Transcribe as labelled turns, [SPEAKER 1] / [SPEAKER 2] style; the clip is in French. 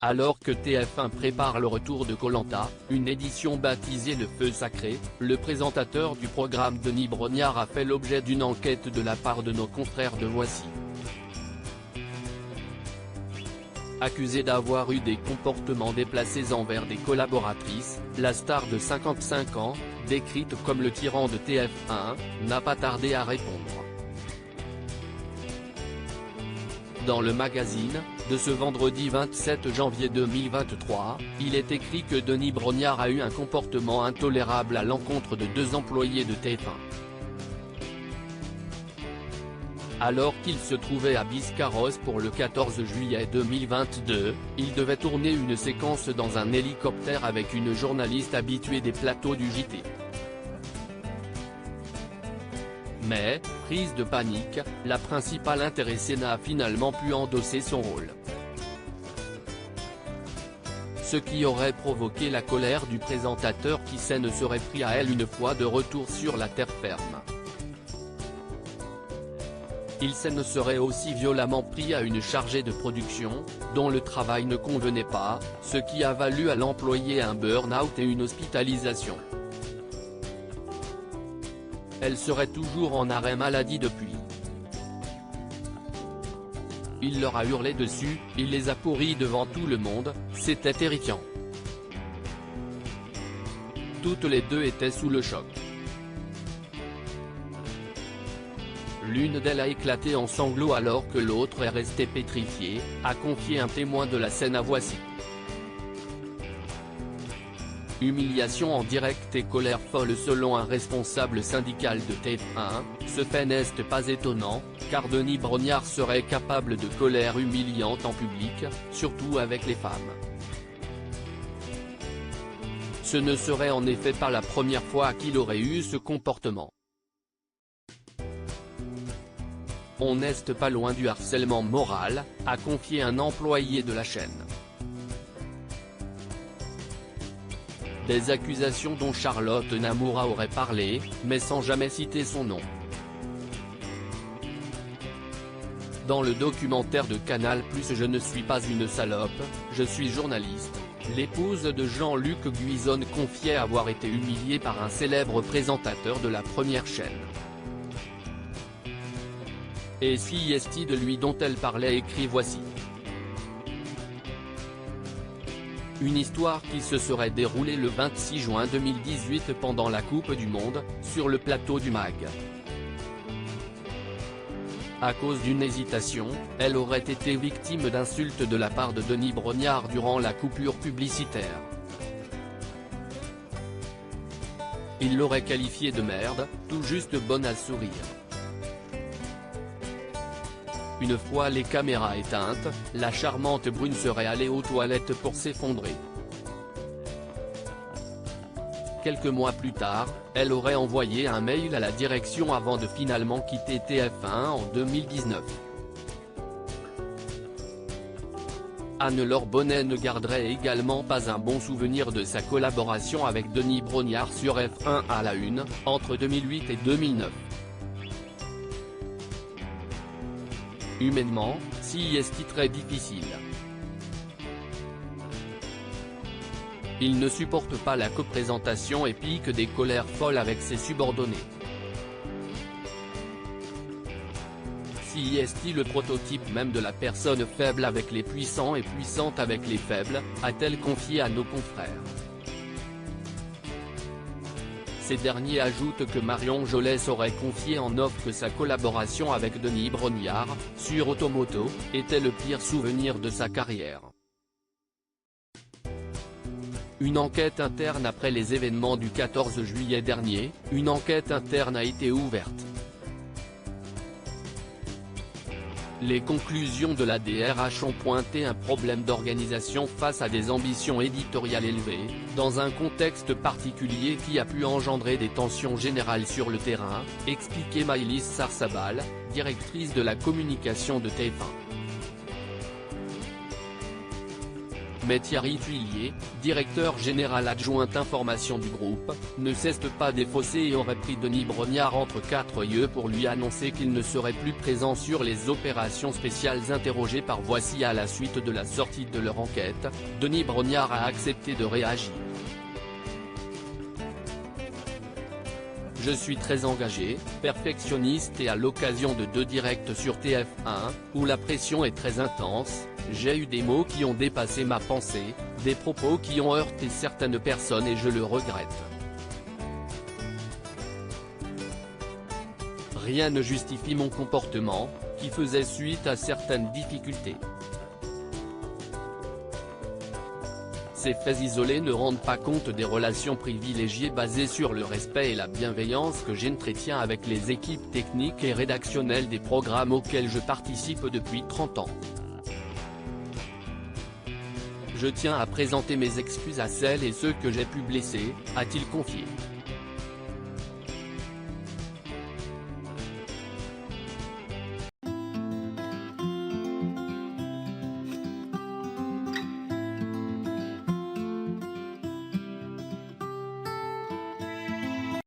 [SPEAKER 1] Alors que TF1 prépare le retour de Koh Lanta, une édition baptisée Le Feu Sacré, le présentateur du programme Denis Brognard a fait l'objet d'une enquête de la part de nos confrères de Voici. Accusé d'avoir eu des comportements déplacés envers des collaboratrices, la star de 55 ans, décrite comme le tyran de TF1, n'a pas tardé à répondre. Dans le magazine, de ce vendredi 27 janvier 2023, il est écrit que Denis Brognard a eu un comportement intolérable à l'encontre de 2 employés de TF1. Alors qu'il se trouvait à Biscarrosse pour le 14 juillet 2022, il devait tourner une séquence dans un hélicoptère avec une journaliste habituée des plateaux du JT. Mais, prise de panique, la principale intéressée n'a finalement pu endosser son rôle. Ce qui aurait provoqué la colère du présentateur qui ne serait pris à elle une fois de retour sur la terre ferme. Il ne serait aussi violemment pris à une chargée de production, dont le travail ne convenait pas, ce qui a valu à l'employé un burn-out et une hospitalisation. Elle serait toujours en arrêt maladie depuis. Il leur a hurlé dessus, il les a pourris devant tout le monde, c'était terrifiant. Toutes les 2 étaient sous le choc. L'une d'elles a éclaté en sanglots alors que l'autre est restée pétrifiée, a confié un témoin de la scène à Voici. Humiliation en direct et colère folle selon un responsable syndical de TF1, ce fait n'est pas étonnant, car Denis Brognard serait capable de colère humiliante en public, surtout avec les femmes. Ce ne serait en effet pas la première fois qu'il aurait eu ce comportement. On n'est pas loin du harcèlement moral, a confié un employé de la chaîne. Des accusations dont Charlotte Namoura aurait parlé, mais sans jamais citer son nom. Dans le documentaire de Canal+, Je ne suis pas une salope, je suis journaliste, l'épouse de Jean-Luc Guizone confiait avoir été humiliée par un célèbre présentateur de la première chaîne. Et si est-il de lui dont elle parlait écrit Voici. Une histoire qui se serait déroulée le 26 juin 2018 pendant la Coupe du Monde, sur le plateau du MAG. À cause d'une hésitation, elle aurait été victime d'insultes de la part de Denis Brognard durant la coupure publicitaire. Il l'aurait qualifiée de merde, tout juste bonne à sourire. Une fois les caméras éteintes, la charmante brune serait allée aux toilettes pour s'effondrer. Quelques mois plus tard, elle aurait envoyé un mail à la direction avant de finalement quitter TF1 en 2019. Anne-Laure Bonnet ne garderait également pas un bon souvenir de sa collaboration avec Denis Brognard sur F1 à la Une, entre 2008 et 2009. Humainement, si est très difficile. Il ne supporte pas la coprésentation et pique des colères folles avec ses subordonnés. Si est le prototype même de la personne faible avec les puissants et puissante avec les faibles, a-t-elle confié à nos confrères. Ces derniers ajoutent que Marion Jolès aurait confié en off que sa collaboration avec Denis Brognard, sur Automoto, était le pire souvenir de sa carrière. Une enquête interne après les événements du 14 juillet dernier, une enquête interne a été ouverte. Les conclusions de la DRH ont pointé un problème d'organisation face à des ambitions éditoriales élevées, dans un contexte particulier qui a pu engendrer des tensions générales sur le terrain, expliquait Maëlys Sarsabal, directrice de la communication de TF1. Mais Thierry Tuillier, directeur général adjoint information du groupe, ne cesse pas défausser et aurait pris Denis Brognard entre quatre yeux pour lui annoncer qu'il ne serait plus présent sur les opérations spéciales. Interrogé par Voici à la suite de la sortie de leur enquête, Denis Brognard a accepté de réagir. Je suis très engagé, perfectionniste et à l'occasion de 2 directs sur TF1, où la pression est très intense, j'ai eu des mots qui ont dépassé ma pensée, des propos qui ont heurté certaines personnes et je le regrette. Rien ne justifie mon comportement, qui faisait suite à certaines difficultés. Ces faits isolés ne rendent pas compte des relations privilégiées basées sur le respect et la bienveillance que j'entretiens avec les équipes techniques et rédactionnelles des programmes auxquels je participe depuis 30 ans. Je tiens à présenter mes excuses à celles et ceux que j'ai pu blesser, a-t-il confié.